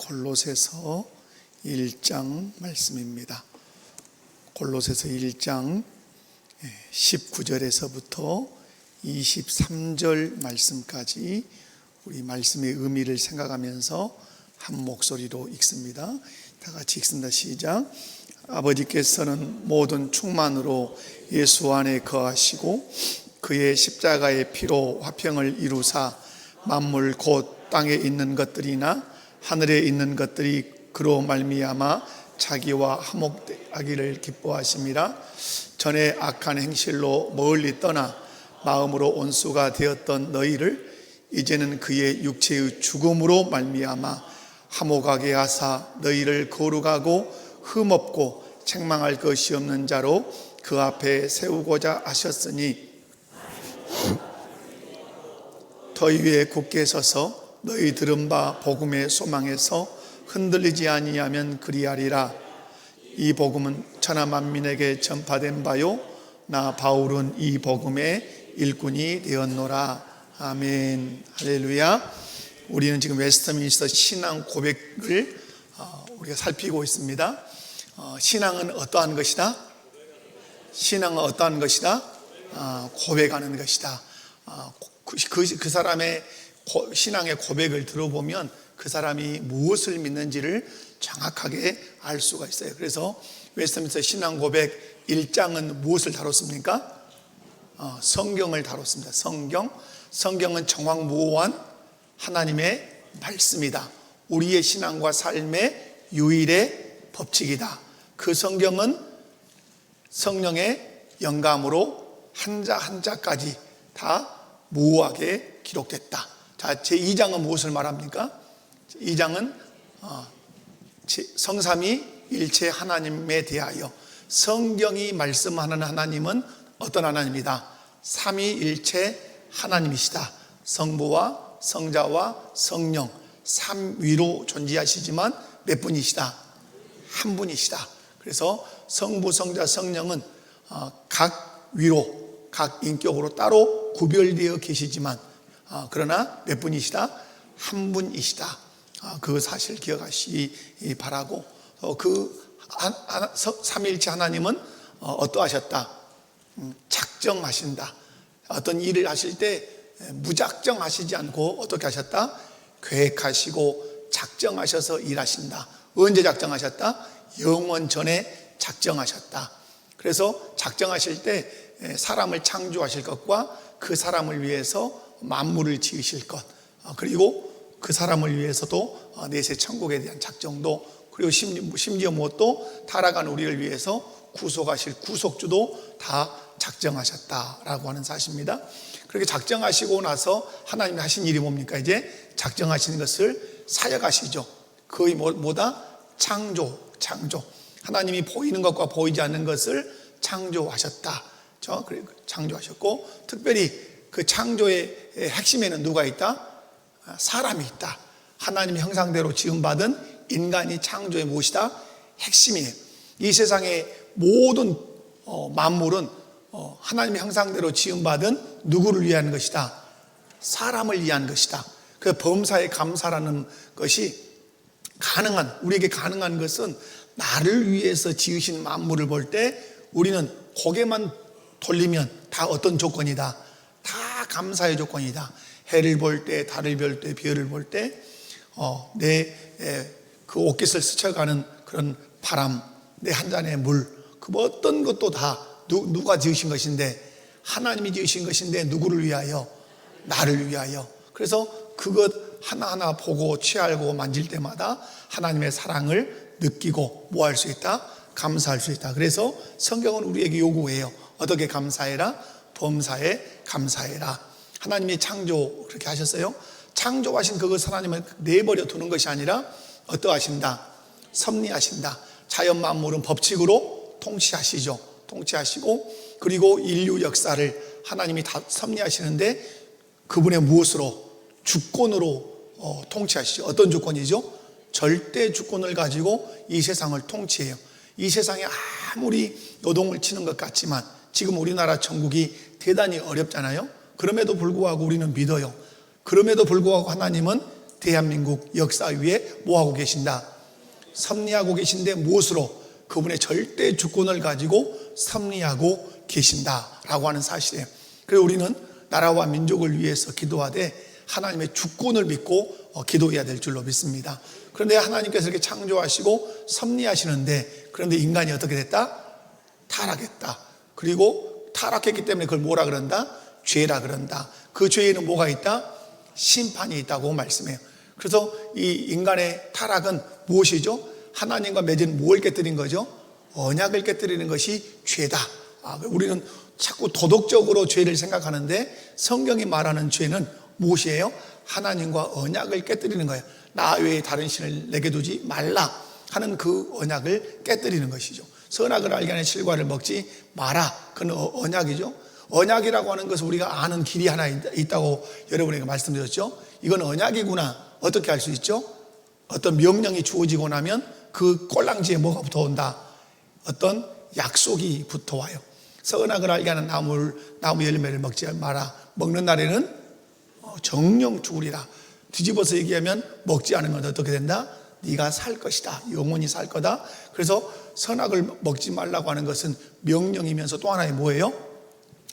골로새서 1장 말씀입니다. 골로새서 1장 19절에서부터 23절 말씀까지 우리 말씀의 의미를 생각하면서 한 목소리로 읽습니다. 다 같이 읽습니다. 시작. 아버지께서는 모든 충만으로 예수 안에 거하시고 그의 십자가의 피로 화평을 이루사 만물 곧 땅에 있는 것들이나 하늘에 있는 것들이 그로 말미암아 자기와 화목하기를 기뻐하심이라. 전에 악한 행실로 멀리 떠나 마음으로 온수가 되었던 너희를 이제는 그의 육체의 죽음으로 말미암아 화목하게 하사 너희를 거룩하고 흠없고 책망할 것이 없는 자로 그 앞에 세우고자 하셨으니 더 위에 굳게 서서 너희 들은 바 복음의 소망에서 흔들리지 아니하면 그리하리라. 이 복음은 천하 만민에게 전파된 바요 나 바울은 이 복음의 일꾼이 되었노라. 아멘. 할렐루야. 우리는 지금 웨스트민스터 신앙 고백을 우리가 살피고 있습니다. 신앙은 어떠한 것이다? 신앙은 어떠한 것이다? 고백하는 것이다. 그 사람의 신앙의 고백을 들어보면 그 사람이 무엇을 믿는지를 정확하게 알 수가 있어요. 그래서 웨스트민스터 신앙 고백 1장은 무엇을 다뤘습니까? 성경을 다뤘습니다. 성경은 정확무오한 하나님의 말씀이다. 우리의 신앙과 삶의 유일의 법칙이다. 그 성경은 성령의 영감으로 한자 한자까지 다 무오하게 기록됐다. 자, 제2장은 무엇을 말합니까? 2장은 성삼위일체 하나님에 대하여 성경이 말씀하는 하나님은 어떤 하나님이다? 삼위일체 하나님이시다. 성부와 성자와 성령 삼위로 존재하시지만 몇 분이시다? 한 분이시다. 그래서 성부, 성자, 성령은 각 위로, 각 인격으로 따로 구별되어 계시지만 그러나 몇 분이시다? 한 분이시다. 그 사실 기억하시기 바라고, 그 삼위일체 하나님은 어떠하셨다? 작정하신다. 어떤 일을 하실 때 무작정 하시지 않고 어떻게 하셨다? 계획하시고 작정하셔서 일하신다. 언제 작정하셨다? 영원 전에 작정하셨다. 그래서 작정하실 때 사람을 창조하실 것과 그 사람을 위해서 만물을 지으실 것, 그리고 그 사람을 위해서도 내세 천국에 대한 작정도, 그리고 심지어 또 타락한 우리를 위해서 구속하실 구속주도 다 작정하셨다라고 하는 사실입니다. 그렇게 작정하시고 나서 하나님이 하신 일이 뭡니까? 이제 작정하시는 것을 사역하시죠. 거의 뭐다? 창조. 하나님이 보이는 것과 보이지 않는 것을 창조하셨다. 창조하셨고, 특별히 그 창조의 핵심에는 누가 있다? 사람이 있다. 하나님의 형상대로 지음받은 인간이 창조의 무엇이다? 핵심이에요. 이 세상의 모든 만물은 하나님의 형상대로 지음받은 누구를 위한 것이다? 사람을 위한 것이다. 그 범사에 감사라는 것이 우리에게 가능한 것은 나를 위해서 지으신 만물을 볼 때 우리는 고개만 돌리면 다 어떤 조건이다? 다 감사의 조건이다. 해를 볼 때, 달을 볼 때, 별을 볼 때, 그 옷깃을 스쳐가는 그런 바람, 내 한 잔의 물, 그 어떤 것도 다 누가 지으신 것인데, 하나님이 지으신 것인데 누구를 위하여? 나를 위하여. 그래서 그것 하나하나 보고 취하고 만질 때마다 하나님의 사랑을 느끼고 뭐 할 수 있다? 감사할 수 있다. 그래서 성경은 우리에게 요구해요. 어떻게 감사해라? 범사에 감사해라. 하나님이 창조 그렇게 하셨어요. 창조하신 그것을 하나님은 내버려 두는 것이 아니라 어떠하신다? 섭리하신다. 자연 만물은 법칙으로 통치하시고, 그리고 인류 역사를 하나님이 다 섭리하시는데 그분의 무엇으로? 주권으로 통치하시죠. 어떤 주권이죠? 절대 주권을 가지고 이 세상을 통치해요. 이 세상에 아무리 요동을 치는 것 같지만 지금 우리나라 천국이 대단히 어렵잖아요. 그럼에도 불구하고 우리는 믿어요. 그럼에도 불구하고 하나님은 대한민국 역사 위에 뭐하고 계신다? 섭리하고 계신데 무엇으로? 그분의 절대 주권을 가지고 섭리하고 계신다라고 하는 사실이에요. 그래서 우리는 나라와 민족을 위해서 기도하되 하나님의 주권을 믿고 기도해야 될 줄로 믿습니다. 그런데 하나님께서 이렇게 창조하시고 섭리하시는데, 그런데 인간이 어떻게 됐다? 타락했다. 그리고 타락했기 때문에 그걸 뭐라 그런다? 죄라 그런다. 그 죄에는 뭐가 있다? 심판이 있다고 말씀해요. 그래서 이 인간의 타락은 무엇이죠? 하나님과 맺은 뭘 깨뜨린 거죠? 언약을 깨뜨리는 것이 죄다. 우리는 자꾸 도덕적으로 죄를 생각하는데 성경이 말하는 죄는 무엇이에요? 하나님과 언약을 깨뜨리는 거예요. 나 외에 다른 신을 내게 두지 말라 하는 그 언약을 깨뜨리는 것이죠. 선악을 알게 하는 실과를 먹지 마라. 그건 언약이죠. 언약이라고 하는 것은 우리가 아는 길이 하나 있다고 여러분에게 말씀드렸죠. 이건 언약이구나. 어떻게 알 수 있죠? 어떤 명령이 주어지고 나면 그 꼴랑지에 뭐가 붙어온다? 어떤 약속이 붙어와요. 선악을 알게 하는 나무 열매를 먹지 마라. 먹는 날에는 정령 죽으리라. 뒤집어서 얘기하면 먹지 않으면 어떻게 된다? 네가 살 것이다. 영원히 살 거다. 그래서 선악을 먹지 말라고 하는 것은 명령이면서 또 하나의 뭐예요?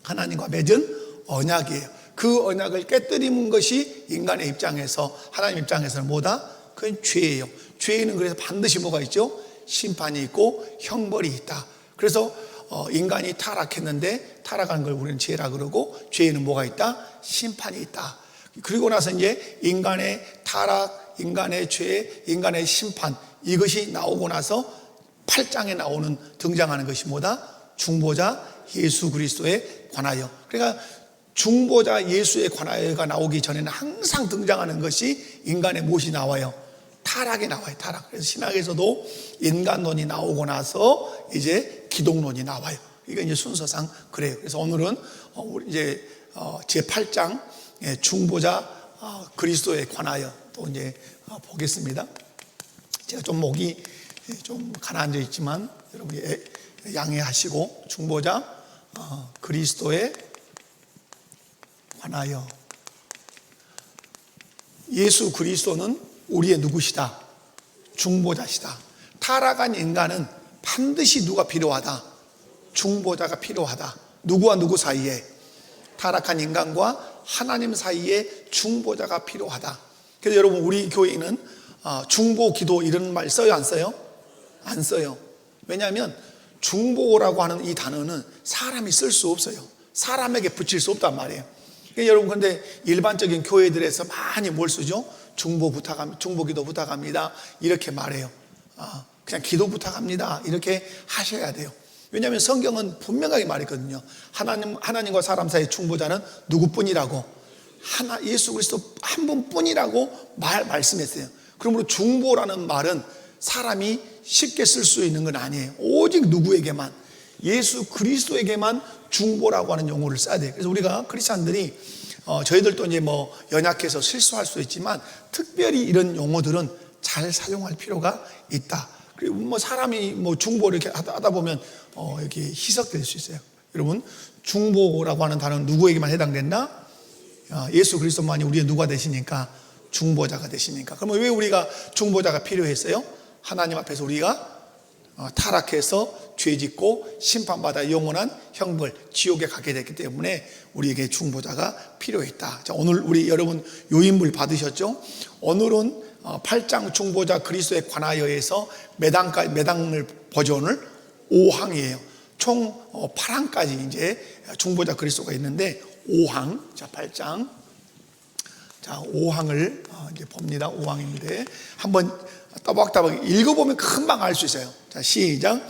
하나님과 맺은 언약이에요. 그 언약을 깨뜨리는 것이 인간의 입장에서, 하나님 입장에서는 뭐다? 그건 죄예요. 죄에는 그래서 반드시 뭐가 있죠? 심판이 있고 형벌이 있다. 그래서 인간이 타락했는데 타락한 걸 우리는 죄라 그러고, 죄에는 뭐가 있다? 심판이 있다. 그리고 나서 이제 인간의 타락, 인간의 죄, 인간의 심판, 이것이 나오고 나서 8장에 나오는 등장하는 것이 뭐다? 중보자 예수 그리스도에 관하여. 그러니까 중보자 예수에 관하여가 나오기 전에는 항상 등장하는 것이 인간의 무엇이 나와요? 타락이 나와요. 타락. 그래서 신학에서도 인간론이 나오고 나서 이제 기독론이 나와요. 이게 이제 순서상 그래요. 그래서 오늘은 이제 제 8장 중보자 그리스도에 관하여 또 이제 보겠습니다. 제가 좀 목이 좀 가라앉아 있지만 여러분이 양해하시고, 중보자 그리스도에 관하여. 예수 그리스도는 우리의 누구시다? 중보자시다. 타락한 인간은 반드시 누가 필요하다? 중보자가 필요하다. 누구와 누구 사이에? 타락한 인간과 하나님 사이에 중보자가 필요하다. 그래서 여러분, 우리 교회는 중보 기도 이런 말 써요, 안 써요? 안 써요. 왜냐하면 중보라고 하는 이 단어는 사람이 쓸 수 없어요. 사람에게 붙일 수 없단 말이에요. 그러니까 여러분, 근데 일반적인 교회들에서 많이 뭘 쓰죠? 중보 기도 부탁합니다. 이렇게 말해요. 그냥 기도 부탁합니다. 이렇게 하셔야 돼요. 왜냐하면 성경은 분명하게 말했거든요. 하나님과 사람 사이의 중보자는 누구뿐이라고? 예수 그리스도 한 분뿐이라고 말씀했어요. 그러므로 중보라는 말은 사람이 쉽게 쓸 수 있는 건 아니에요. 오직 누구에게만, 예수 그리스도에게만 중보라고 하는 용어를 써야 돼요. 그래서 우리가 크리스찬들이 저희들도 이제 뭐 연약해서 실수할 수 있지만 특별히 이런 용어들은 잘 사용할 필요가 있다. 그리고 뭐 사람이 뭐 중보를 이렇게 하다 보면 이렇게 희석될 수 있어요. 여러분, 중보라고 하는 단어는 누구에게만 해당된다? 예수 그리스도만이 우리의 누가 되시니까? 중보자가 되시니까. 그러면 왜 우리가 중보자가 필요했어요? 하나님 앞에서 우리가 타락해서 죄짓고 심판받아 영원한 형벌, 지옥에 가게 됐기 때문에 우리에게 중보자가 필요했다. 자, 오늘 우리 여러분 요인물 받으셨죠? 오늘은 8장 중보자 그리스도에 관하여에서 매당을 버전을 5항이에요. 총 8항까지 이제 중보자 그리스도가 있는데 5항, 자 8장, 자 5항을 이제 봅니다. 5항인데 한번 따박따박 읽어보면 금방 알 수 있어요. 자, 시작.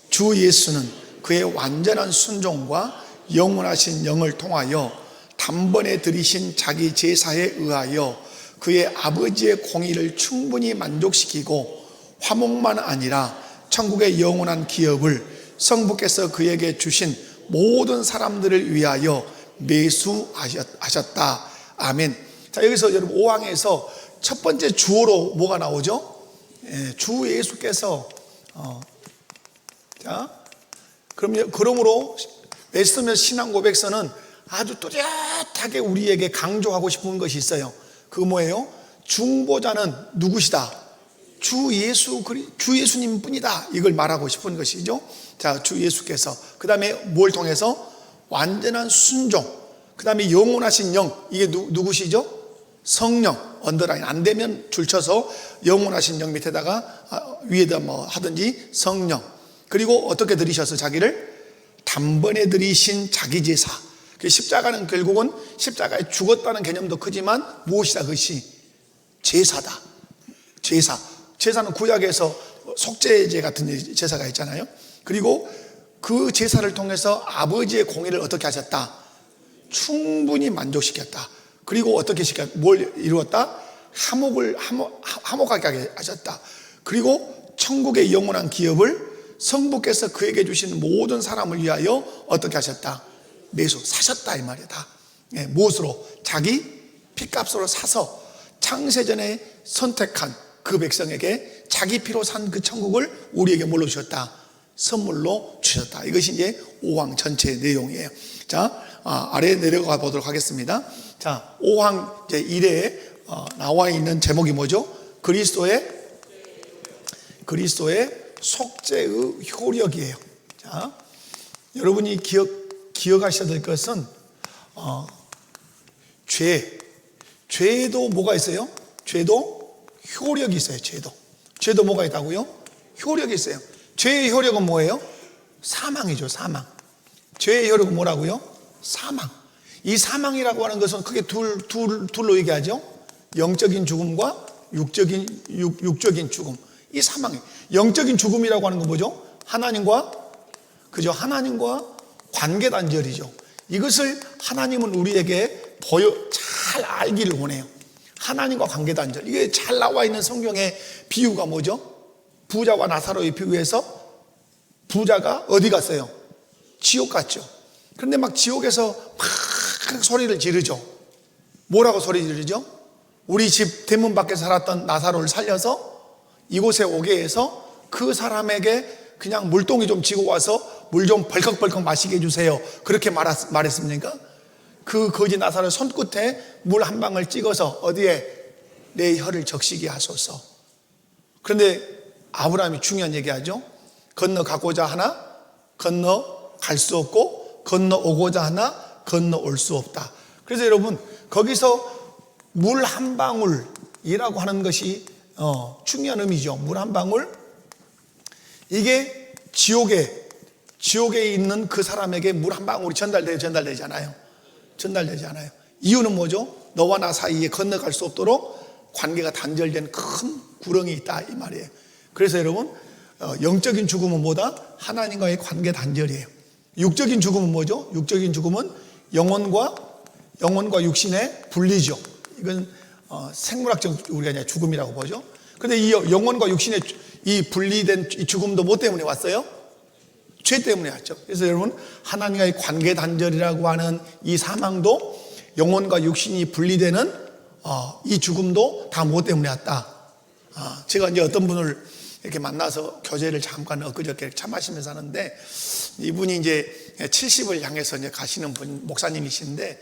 주 예수는 그의 완전한 순종과 영원하신 영을 통하여 단번에 들이신 자기 제사에 의하여 그의 아버지의 공의를 충분히 만족시키고 화목만 아니라 천국의 영원한 기업을 성부께서 그에게 주신 모든 사람들을 위하여 매수하셨다. 아멘. 자, 여기서 여러분 5항에서 첫 번째 주어로 뭐가 나오죠? 주 예수께서 자, 그러므로 웨스트민스터 신앙 고백서는 아주 뚜렷하게 우리에게 강조하고 싶은 것이 있어요. 그 뭐예요? 중보자는 누구시다? 주 예수님 뿐이다. 이걸 말하고 싶은 것이죠. 자, 주 예수께서. 그 다음에 뭘 통해서? 완전한 순종. 그 다음에 영원하신 영. 이게 누구시죠? 성령. 언더라인 안 되면 줄쳐서 영원하신 영 밑에다가 위에다 뭐 하든지 성령. 그리고 어떻게 들이셔서 자기를 단번에 들이신 자기 제사. 십자가는 결국은 십자가에 죽었다는 개념도 크지만 무엇이다? 그것이 제사다. 제사. 제사는 구약에서 속죄제 같은 제사가 있잖아요. 그리고 그 제사를 통해서 아버지의 공의를 어떻게 하셨다? 충분히 만족시켰다. 그리고 어떻게 뭘 이루었다? 화목하게 하셨다. 그리고 천국의 영원한 기업을 성부께서 그에게 주신 모든 사람을 위하여 어떻게 하셨다? 사셨다 이 말이다. 무엇으로? 자기 피값으로 사서 창세전에 선택한 그 백성에게 자기 피로 산 그 천국을 우리에게 뭘로 주셨다? 선물로 주셨다. 이것이 이제 5항 전체 내용이에요. 자, 아래 내려가 보도록 하겠습니다. 자, 5항 제1에 나와 있는 제목이 뭐죠? 그리스도의 속죄의 효력이에요. 자, 여러분이 기억하셔야 될 것은 죄도 뭐가 있어요? 죄도 효력이 있어요. 죄도 뭐가 있다고요? 효력이 있어요. 죄의 효력은 뭐예요? 사망이죠. 사망. 죄의 효력은 뭐라고요? 사망. 이 사망이라고 하는 것은 크게 둘로 얘기하죠. 영적인 죽음과 육적인 죽음. 이 사망이에요. 영적인 죽음이라고 하는 건 뭐죠? 하나님과 관계 단절이죠. 이것을 하나님은 우리에게 잘 알기를 원해요. 하나님과 관계 단절. 이게 잘 나와 있는 성경의 비유가 뭐죠? 부자와 나사로의 비유에서 부자가 어디 갔어요? 지옥 갔죠. 그런데 막 지옥에서 막 소리를 지르죠. 뭐라고 소리 지르죠? 우리 집 대문 밖에 살았던 나사로를 살려서 이곳에 오게 해서 그 사람에게 그냥 물동이 좀 지고 와서 물 좀 벌컥벌컥 마시게 해주세요. 그렇게 말했습니까? 그 거지 나사로 손끝에 물 한 방울 찍어서 어디에? 내 혀를 적시게 하소서. 그런데 아브라함이 중요한 얘기하죠. 건너가고자 하나 건너갈 수 없고 건너오고자 하나 건너올 수 없다. 그래서 여러분 거기서 물 한 방울이라고 하는 것이 중요한 의미죠. 물 한 방울. 이게 지옥에 있는 그 사람에게 물 한 방울이 전달되지 않아요. 이유는 뭐죠? 너와 나 사이에 건너갈 수 없도록 관계가 단절된 큰 구렁이 있다 이 말이에요. 그래서 여러분 영적인 죽음은 뭐다? 하나님과의 관계 단절이에요. 육적인 죽음은 뭐죠? 육적인 죽음은 영혼과 육신의 분리죠. 이건 생물학적 우리가 이제 죽음이라고 보죠. 그런데 이 영혼과 육신의 이 분리된 이 죽음도 뭐 때문에 왔어요? 죄 때문에 왔죠. 그래서 여러분 하나님과의 관계 단절이라고 하는 이 사망도 영혼과 육신이 분리되는 이 죽음도 다 뭐 때문에 왔다? 제가 이제 어떤 분을 이렇게 만나서 교제를 잠깐 엊그저께 차 마시면서 하는데 이분이 이제 70을 향해서 이제 가시는 분 목사님이신데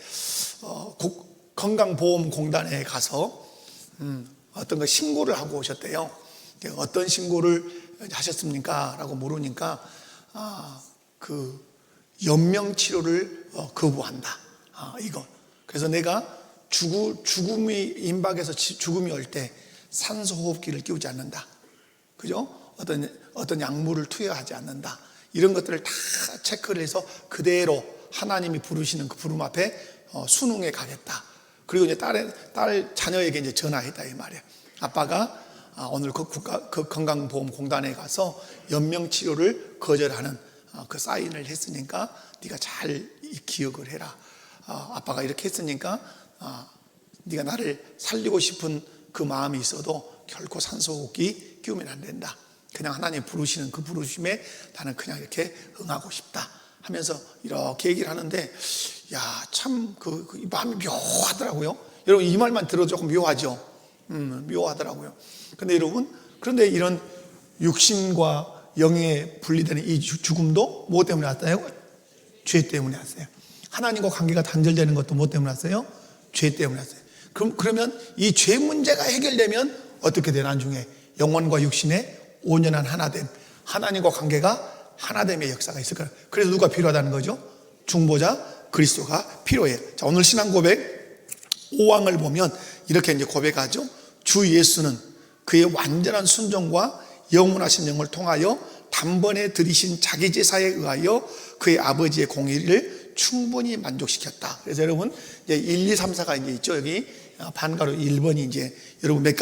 건강보험공단에 가서 어떤 거 신고를 하고 오셨대요. 어떤 신고를 하셨습니까? 라고 물으니까 그 연명 치료를 거부한다. 이거. 그래서 내가 죽음이 임박해서 죽음이 올 때 산소호흡기를 끼우지 않는다. 그죠? 어떤 약물을 투여하지 않는다. 이런 것들을 다 체크를 해서 그대로 하나님이 부르시는 그 부름 앞에 순응해 가겠다. 그리고 이제 딸 자녀에게 이제 전화했다 이 말이에요. 아빠가 오늘 그 건강보험공단에 가서 연명 치료를 거절하는 그 사인을 했으니까 네가 잘 기억을 해라. 아빠가 이렇게 했으니까 네가 나를 살리고 싶은 그 마음이 있어도 결코 산소호흡기 끼우면 안 된다. 그냥 하나님 부르시는 그 부르심에 나는 그냥 이렇게 응하고 싶다 하면서 이렇게 얘기를 하는데 참 그 마음이 묘하더라고요. 여러분 이 말만 들어도 조금 묘하죠. 묘하더라고요. 근데 여러분 그런데 이런 육신과 영에 분리되는 이 죽음도 뭐 때문에 왔어요? 죄 때문에 왔어요. 하나님과 관계가 단절되는 것도 뭐 때문에 왔어요? 죄 때문에 왔어요. 그러면 이 죄 문제가 해결되면 어떻게 돼? 나중에 영혼과 육신의 온전한 하나됨, 하나님과 관계가 하나됨의 역사가 있을 거예요. 그래서 누가 필요하다는 거죠? 중보자 그리스도가 필요해요. 자, 오늘 신앙 고백 5왕을 보면 이렇게 이제 고백하죠. 주 예수는 그의 완전한 순종과 영원하신 영을 통하여 단번에 들이신 자기 제사에 의하여 그의 아버지의 공의를 충분히 만족시켰다. 그래서 여러분 이제 1, 2, 3, 4가 이제 있죠. 여기 반가로 1번이 이제 여러분 몇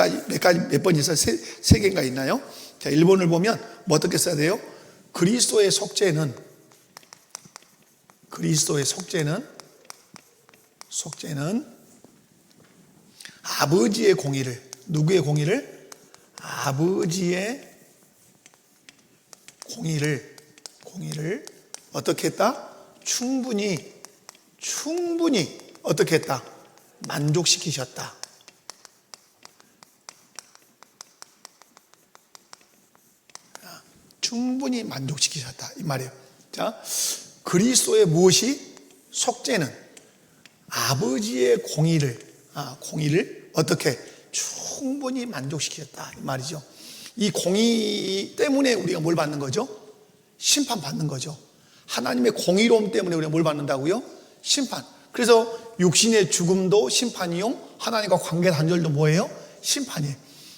번이 있어요? 세 개인가 있나요? 자, 1번을 보면 뭐 어떻게 써야 돼요? 그리스도의 속죄는 아버지의 공의를, 누구의 공의를? 아버지의 공의를 어떻게 했다? 충분히 어떻게 했다? 만족시키셨다. 충분히 만족시키셨다 이 말이에요. 자, 그리스도의 무엇이? 속죄는 아버지의 공의를 어떻게? 충분히 만족시키셨다 이 말이죠. 이 공의 때문에 우리가 뭘 받는 거죠? 심판받는 거죠. 하나님의 공의로움 때문에 우리가 뭘 받는다고요? 심판. 그래서 육신의 죽음도 심판이요, 하나님과 관계 단절도 뭐예요? 심판이에요.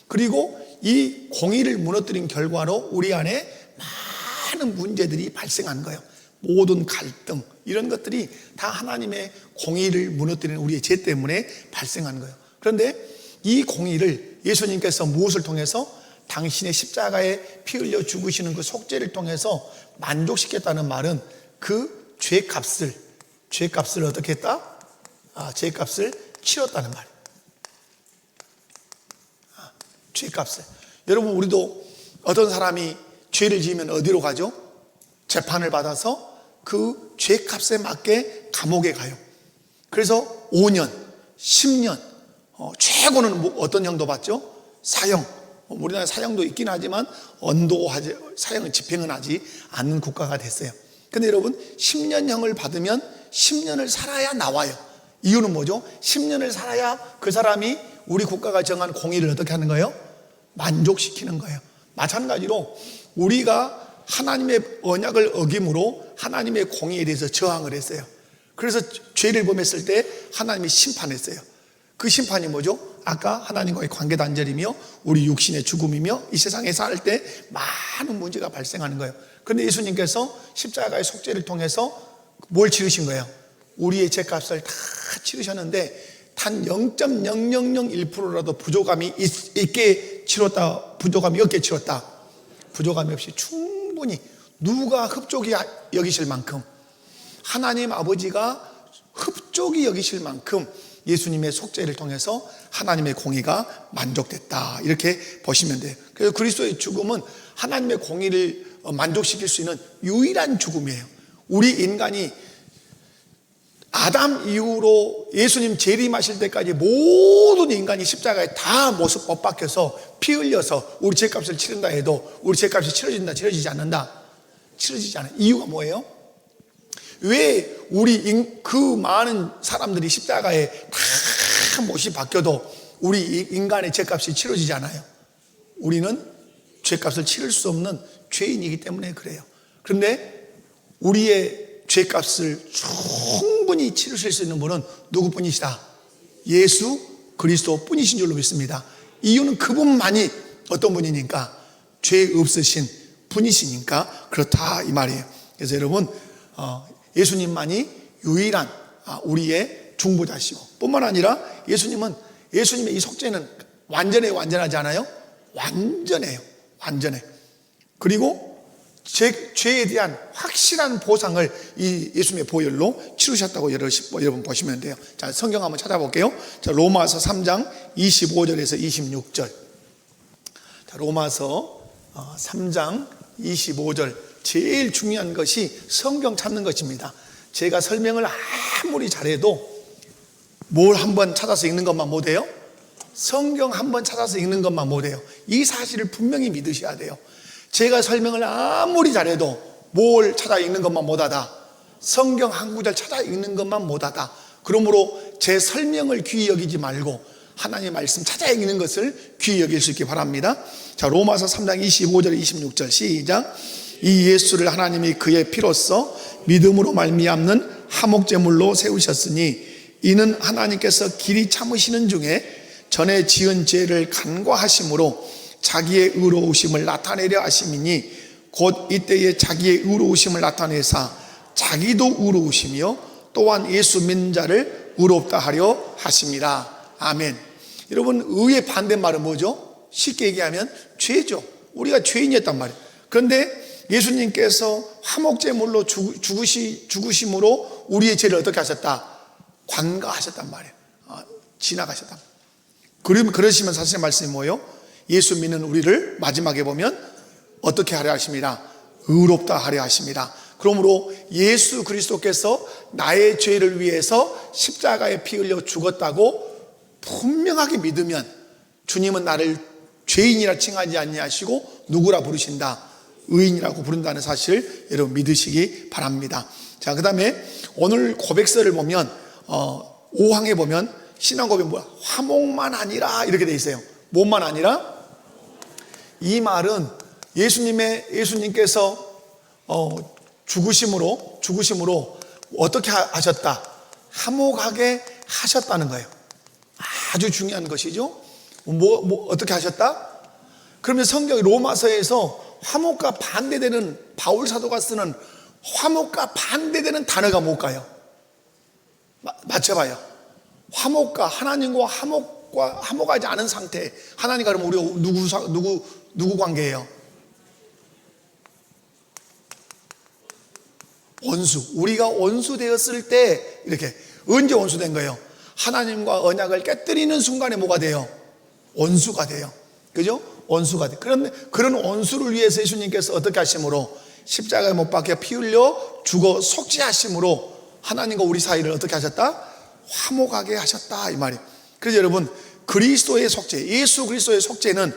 그리고 이 공의를 무너뜨린 결과로 우리 안에 많은 문제들이 발생한 거예요. 모든 갈등 이런 것들이 다 하나님의 공의를 무너뜨리는 우리의 죄 때문에 발생한 거예요. 그런데 이 공의를 예수님께서 무엇을 통해서? 당신의 십자가에 피 흘려 죽으시는 그 속죄를 통해서 만족시켰다는 말은 그 죄값을 어떻게 했다? 죄값을 치렀다는 말이에요. 죄값을. 여러분, 우리도 어떤 사람이 죄를 지으면 어디로 가죠? 재판을 받아서 그 죄값에 맞게 감옥에 가요. 그래서 5년, 10년, 최고는 어떤 형도 받죠? 사형. 우리나라에 사형도 있긴 하지만 사형은 집행은 하지 않는 국가가 됐어요. 근데 여러분, 10년형을 받으면 10년을 살아야 나와요. 이유는 뭐죠? 10년을 살아야 그 사람이 우리 국가가 정한 공의를 어떻게 하는 거예요? 만족시키는 거예요. 마찬가지로 우리가 하나님의 언약을 어김으로 하나님의 공의에 대해서 저항을 했어요. 그래서 죄를 범했을 때 하나님이 심판했어요. 그 심판이 뭐죠? 아까 하나님과의 관계 단절이며 우리 육신의 죽음이며 이 세상에 살 때 많은 문제가 발생하는 거예요. 그런데 예수님께서 십자가의 속죄를 통해서 뭘 치르신 거예요? 우리의 죄값을 다 치르셨는데 단 0.0001%라도 부족함이 없게 치렀다. 부족함이 없이 충분히 누가 흡족히 여기실 만큼, 하나님 아버지가 흡족히 여기실 만큼 예수님의 속죄를 통해서 하나님의 공의가 만족됐다, 이렇게 보시면 돼요. 그래서 그리스도의 죽음은 하나님의 공의를 만족시킬 수 있는 유일한 죽음이에요. 우리 인간이 아담 이후로 예수님 재림하실 때까지 모든 인간이 십자가에 다 모습 못 박혀서 피 흘려서 우리 죄값을 치른다 해도 우리 죄값이 치러지지 않는다. 치러지지 않아요. 이유가 뭐예요? 왜 우리 그 많은 사람들이 십자가에 다 못이 박혀도 우리 인간의 죄값이 치러지지 않아요? 우리는 죄값을 치를 수 없는 죄인이기 때문에 그래요. 그런데 우리의 죄값을 충분히 치르실 수 있는 분은 누구뿐이시다? 예수 그리스도 뿐이신 줄로 믿습니다. 이유는 그분만이 어떤 분이니까? 죄 없으신 분이시니까 그렇다 이 말이에요. 그래서 여러분, 예수님만이 유일한 우리의 중보자시고, 뿐만 아니라 예수님의 이 속죄는 완전하지 않아요? 완전해요. 그리고 죄에 대한 확실한 보상을 이 예수님의 보혈로 치르셨다고 여러분 보시면 돼요. 자, 성경 한번 찾아볼게요. 자, 로마서 3장 25절에서 26절. 자, 로마서 3장 25절. 제일 중요한 것이 성경 찾는 것입니다. 제가 설명을 아무리 잘해도 뭘 한번 찾아서 읽는 것만 못해요? 성경 한번 찾아서 읽는 것만 못해요. 이 사실을 분명히 믿으셔야 돼요. 제가 설명을 아무리 잘해도 뭘 찾아 읽는 것만 못하다. 성경 한 구절 찾아 읽는 것만 못하다. 그러므로 제 설명을 귀히 여기지 말고 하나님의 말씀 찾아 읽는 것을 귀히 여길 수 있기 바랍니다. 자, 로마서 3장 25절 26절 시작. 이 예수를 하나님이 그의 피로써 믿음으로 말미암는 화목제물로 세우셨으니 이는 하나님께서 길이 참으시는 중에 전에 지은 죄를 간과하심으로 자기의 의로우심을 나타내려 하심이니 곧 이때에 자기의 의로우심을 나타내사 자기도 의로우시며 또한 예수 믿는 자를 의롭다 하려 하심이라. 아멘. 여러분, 의의 반대말은 뭐죠? 쉽게 얘기하면 죄죠. 우리가 죄인이었단 말이에요. 그런데 예수님께서 화목제물로 죽으심으로 우리의 죄를 어떻게 하셨다? 관과하셨단 말이에요. 지나가셨단 말이에요. 그러시면 사실 말씀이 뭐예요? 예수 믿는 우리를 마지막에 보면 어떻게 하려 하심이라? 의롭다 하려 하심이라. 그러므로 예수 그리스도께서 나의 죄를 위해서 십자가에 피 흘려 죽었다고 분명하게 믿으면 주님은 나를 죄인이라 칭하지 아니하시고 누구라 부르신다? 의인이라고 부른다는 사실 여러분 믿으시기 바랍니다. 자, 그 다음에 오늘 고백서를 보면 5항에 보면 신앙 고백 뭐야? 화목만 아니라 이렇게 돼 있어요. 뭐만 아니라? 이 말은 예수님께서 죽으심으로 어떻게 하셨다? 화목하게 하셨다는 거예요. 아주 중요한 것이죠. 어떻게 하셨다? 그러면 성경 로마서에서 화목과 반대되는 바울 사도가 쓰는 화목과 반대되는 단어가 뭘까요? 맞춰봐요. 화목과 하나님과 화목하지 않은 상태. 하나님과 그러면 우리 누구 관계예요? 원수. 우리가 원수 되었을 때 이렇게 언제 원수 된 거예요? 하나님과 언약을 깨뜨리는 순간에 뭐가 돼요? 원수가 돼요. 그죠? 원수가 돼. 그런 원수를 위해서 예수님께서 어떻게 하심으로 십자가에 못 박혀 피 흘려 죽어 속죄하심으로 하나님과 우리 사이를 어떻게 하셨다? 화목하게 하셨다 이 말이에요. 그래서 여러분 그리스도의 속죄, 예수 그리스도의 속죄는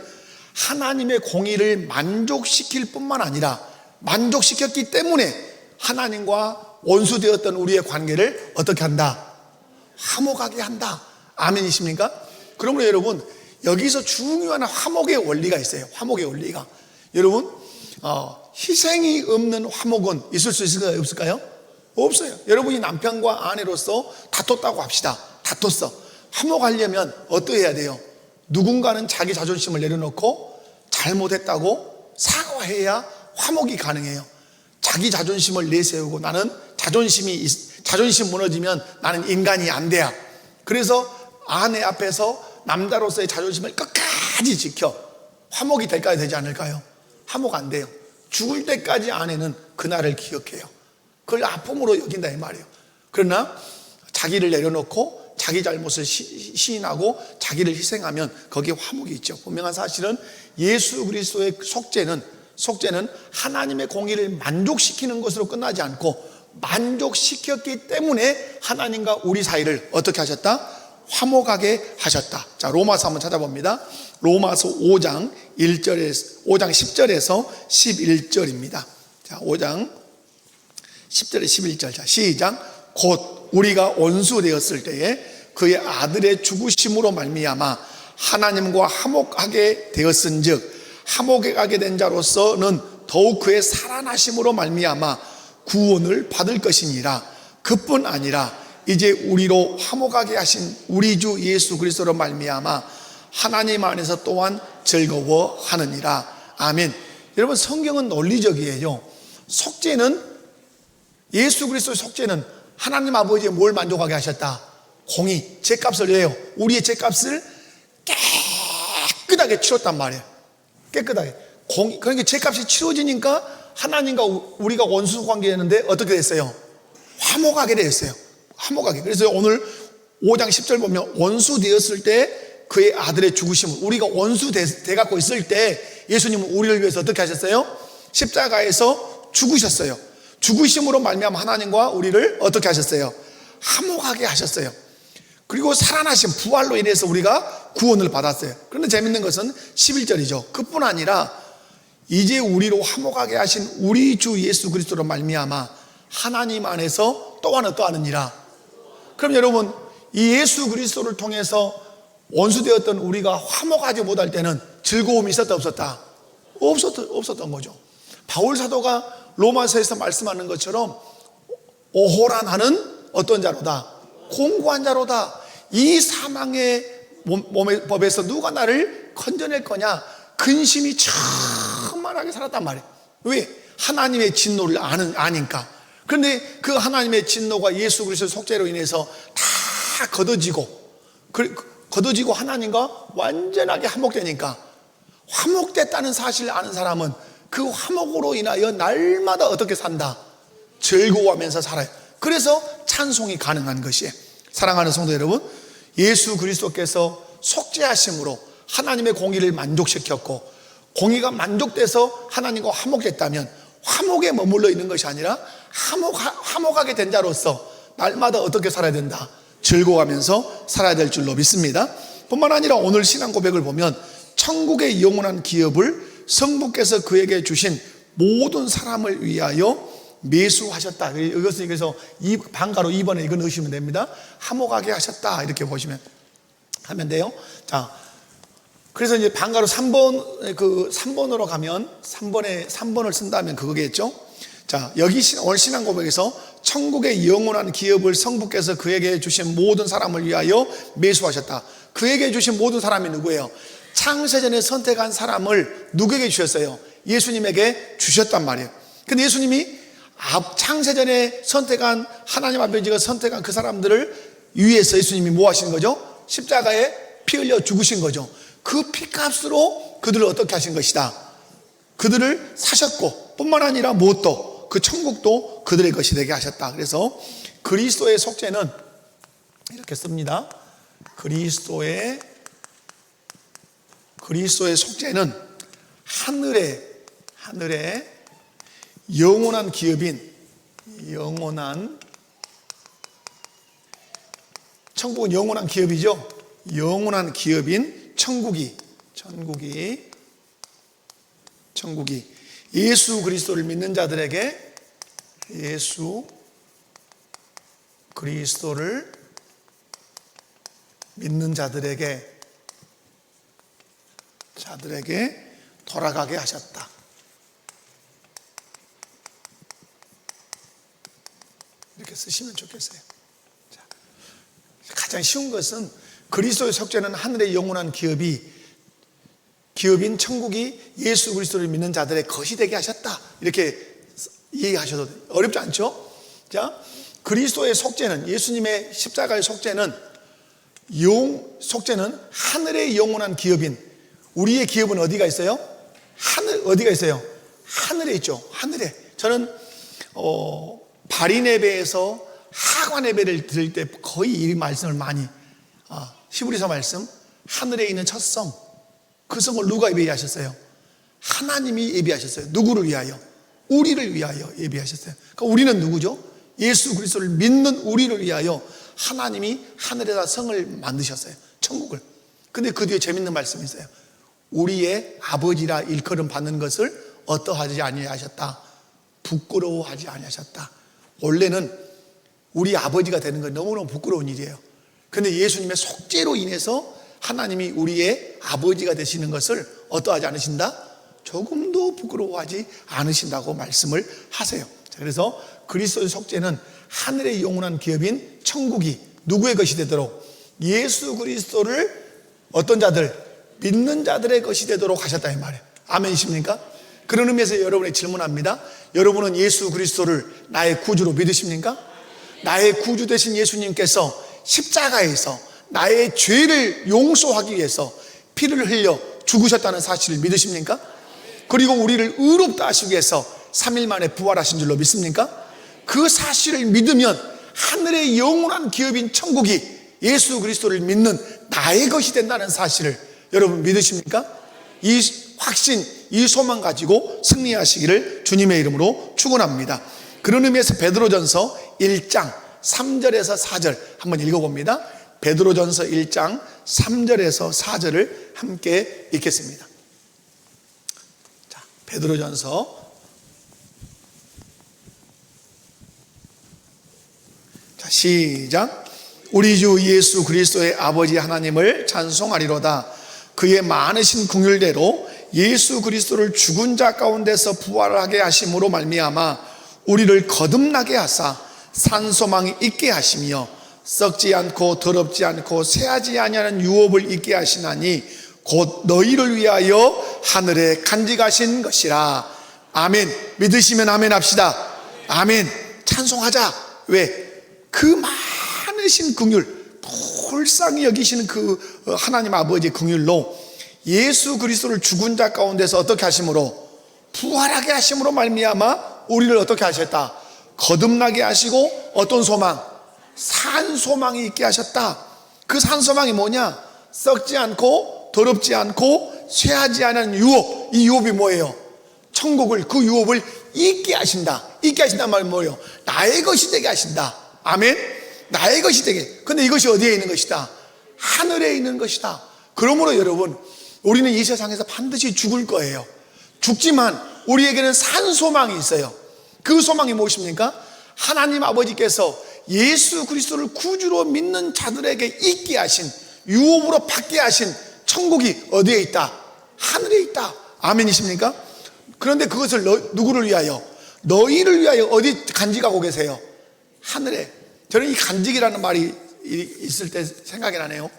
하나님의 공의를 만족시킬 뿐만 아니라 만족시켰기 때문에 하나님과 원수되었던 우리의 관계를 어떻게 한다? 화목하게 한다. 아멘이십니까? 그러므로 여러분 여기서 중요한 화목의 원리가 있어요. 화목의 원리가. 여러분 희생이 없는 화목은 있을 수 있을까요? 없을까요? 없어요. 여러분이 남편과 아내로서 다퉜다고 합시다. 다퉜어. 화목하려면 어떠해야 돼요? 누군가는 자기 자존심을 내려놓고 잘못했다고 사과해야 화목이 가능해요. 자기 자존심을 내세우고 나는 자존심 무너지면 나는 인간이 안 돼야. 그래서 아내 앞에서 남자로서의 자존심을 끝까지 지켜 화목이 될까요? 되지 않을까요? 화목 안 돼요. 죽을 때까지 아내는 그날을 기억해요. 그걸 아픔으로 여긴다 이 말이에요. 그러나 자기를 내려놓고 자기 잘못을 시인하고 자기를 희생하면 거기에 화목이 있죠. 분명한 사실은 예수 그리스도의 속죄는 하나님의 공의를 만족시키는 것으로 끝나지 않고 만족시켰기 때문에 하나님과 우리 사이를 어떻게 하셨다? 화목하게 하셨다. 자, 로마서 한번 찾아봅니다. 로마서 5장 10절에서 11절입니다. 자, 5장 10절에 11절. 자, 시작. 곧 우리가 원수 되었을 때에 그의 아들의 죽으심으로 말미암아 하나님과 화목하게 되었은즉 화목하게 된 자로서는 더욱 그의 살아나심으로 말미암아 구원을 받을 것이니라. 그뿐 아니라 이제 우리로 화목하게 하신 우리 주 예수 그리스도로 말미암아 하나님 안에서 또한 즐거워하느니라. 아멘. 여러분 성경은 논리적이에요. 속죄는 예수 그리스도의 속죄는 하나님 아버지의 뭘 만족하게 하셨다? 공의, 죄값을 왜요? 우리의 죄값을 깨끗하게 치렀단 말이에요. 깨끗하게. 그러니까 죄값이 치러지니까 하나님과 우리가 원수 관계였는데 어떻게 됐어요? 화목하게 됐어요. 화목하게. 그래서 오늘 5장 10절 보면 원수 되었을 때 그의 아들의 죽으심을, 우리가 원수 돼갖고 있을 때 예수님은 우리를 위해서 어떻게 하셨어요? 십자가에서 죽으셨어요. 죽으심으로 말미암아 하나님과 우리를 어떻게 하셨어요? 화목하게 하셨어요. 그리고 살아나신 부활로 인해서 우리가 구원을 받았어요. 그런데 재밌는 것은 11절이죠. 그뿐 아니라 이제 우리로 화목하게 하신 우리 주 예수 그리스도로 말미암아 하나님 안에서 또한 어떠하느니라. 그럼 여러분 이 예수 그리스도를 통해서 원수되었던 우리가 화목하지 못할 때는 즐거움이 있었다 없었다? 없었던 거죠. 바울 사도가 로마서에서 말씀하는 것처럼 오호라 나는 어떤 자로다? 공고한 자로다. 이 사망의 몸의 법에서 누가 나를 건져낼 거냐? 근심이 충만하게 살았단 말이에요. 왜? 하나님의 진노를 아니까. 그런데 그 하나님의 진노가 예수 그리스도의 속죄로 인해서 다 걷어지고 하나님과 완전하게 화목되니까, 화목됐다는 사실을 아는 사람은 그 화목으로 인하여 날마다 어떻게 산다? 즐거워하면서 살아요. 그래서 찬송이 가능한 것이에요. 사랑하는 성도 여러분, 예수 그리스도께서 속죄하심으로 하나님의 공의를 만족시켰고, 공의가 만족돼서 하나님과 화목됐다면 화목에 머물러 있는 것이 아니라 화목하게 된 자로서 날마다 어떻게 살아야 된다? 즐거워하면서 살아야 될 줄로 믿습니다. 뿐만 아니라 오늘 신앙 고백을 보면 천국의 영원한 기업을 성부께서 그에게 주신 모든 사람을 위하여 매수하셨다. 이것은 그래서 방가로 2번에 이거 넣으시면 됩니다. 화목하게 하셨다, 이렇게 보시면 하면 돼요. 자, 그래서 이제 방가로 3번으로 가면 3번을 쓴다면 그거겠죠. 자, 여기 오늘 신앙 고백에서 천국의 영원한 기업을 성부께서 그에게 주신 모든 사람을 위하여 매수하셨다. 그에게 주신 모든 사람이 누구예요? 창세전에 선택한 사람을 누구에게 주셨어요? 예수님에게 주셨단 말이에요. 근데 예수님이 창세전에 선택한, 하나님 아버지가 선택한 그 사람들을 위해서 예수님이 뭐 하신 거죠? 십자가에 피 흘려 죽으신 거죠. 그 피값으로 그들을 어떻게 하신 것이다? 그들을 사셨고, 뿐만 아니라 무엇도, 그 천국도 그들의 것이 되게 하셨다. 그래서 그리스도의 속죄는 이렇게 씁니다. 그리스도의 속죄는 하늘의 영원한 기업인, 천국은 영원한 기업이죠. 영원한 기업인 천국이 예수 그리스도를 믿는 자들에게, 예수 그리스도를 믿는 자들에게 돌아가게 하셨다. 이렇게 쓰시면 좋겠어요. 자, 가장 쉬운 것은 그리스도의 속죄는 하늘의 영원한 기업인 천국이 예수 그리스도를 믿는 자들의 것이 되게 하셨다. 이렇게 이해하셔도 돼요. 어렵지 않죠? 자, 그리스도의 속죄는, 예수님의 십자가의 속죄는 하늘의 영원한 기업인, 우리의 기업은 어디가 있어요? 어디가 있어요? 하늘에 있죠. 하늘에. 저는 발인 예배에서 하관 예배를 드릴 때 거의 이 말씀을 많이, 히브리서 말씀, 하늘에 있는 첫 성, 그 성을 누가 예비하셨어요? 하나님이 예비하셨어요. 누구를 위하여? 우리를 위하여 예비하셨어요. 그러니까 우리는 누구죠? 예수 그리스도를 믿는 우리를 위하여 하나님이 하늘에다 성을 만드셨어요. 천국을. 근데 그 뒤에 재밌는 말씀이 있어요. 우리의 아버지라 일컬음 받는 것을 어떠하지 아니하셨다? 부끄러워하지 아니하셨다. 원래는 우리 아버지가 되는 건 너무너무 부끄러운 일이에요. 근데 예수님의 속죄로 인해서 하나님이 우리의 아버지가 되시는 것을 어떠하지 않으신다? 조금도 부끄러워하지 않으신다고 말씀을 하세요. 자, 그래서 그리스도의 속죄는 하늘의 영원한 기업인 천국이 누구의 것이 되도록, 예수 그리스도를 어떤 자들? 믿는 자들의 것이 되도록 하셨다, 이 말이에요. 아멘이십니까? 그런 의미에서 여러분에게 질문합니다. 여러분은 예수 그리스도를 나의 구주로 믿으십니까? 나의 구주 되신 예수님께서 십자가에서 나의 죄를 용서하기 위해서 피를 흘려 죽으셨다는 사실을 믿으십니까? 그리고 우리를 의롭다 하시기 위해서 3일 만에 부활하신 줄로 믿습니까? 그 사실을 믿으면 하늘의 영원한 기업인 천국이 예수 그리스도를 믿는 나의 것이 된다는 사실을 여러분 믿으십니까? 이 확신, 이 소망 가지고 승리하시기를 주님의 이름으로 축원합니다. 그런 의미에서 베드로전서 1장 3절에서 4절 한번 읽어봅니다. 베드로전서 1장 3절에서 4절을 함께 읽겠습니다. 자, 베드로전서, 자, 시작. 우리 주 예수 그리스도의 아버지 하나님을 찬송하리로다. 그의 많으신 긍휼대로 예수 그리스도를 죽은 자 가운데서 부활하게 하심으로 말미암아 우리를 거듭나게 하사 산소망이 있게 하시며 썩지 않고 더럽지 않고 쇠하지 아니하는 유업을 있게 하시나니 곧 너희를 위하여 하늘에 간직하신 것이라. 아멘. 믿으시면 아멘 합시다. 아멘. 찬송하자. 왜? 그 많으신 긍휼, 불쌍히 여기시는 그 하나님 아버지의 긍휼로 예수 그리스도를 죽은 자 가운데서 어떻게 하심으로? 부활하게 하심으로 말미암아 우리를 어떻게 하셨다? 거듭나게 하시고 어떤 소망? 산소망이 있게 하셨다. 그 산소망이 뭐냐? 썩지 않고 더럽지 않고 쇠하지 않은 유업. 이 유업이 뭐예요? 천국을, 그 유업을 있게 하신다. 있게 하신다는 말은 뭐예요? 나의 것이 되게 하신다. 아멘. 나의 것이 되게. 근데 이것이 어디에 있는 것이다? 하늘에 있는 것이다. 그러므로 여러분, 우리는 이 세상에서 반드시 죽을 거예요. 죽지만 우리에게는 산 소망이 있어요. 그 소망이 무엇입니까? 하나님 아버지께서 예수 그리스도를 구주로 믿는 자들에게 있게 하신, 유업으로 받게 하신 천국이 어디에 있다? 하늘에 있다. 아멘이십니까? 그런데 그것을 누구를 위하여? 너희를 위하여 어디 간직하고 계세요? 하늘에. 저는 이 간직이라는 말이 있을 때 생각이 나네요.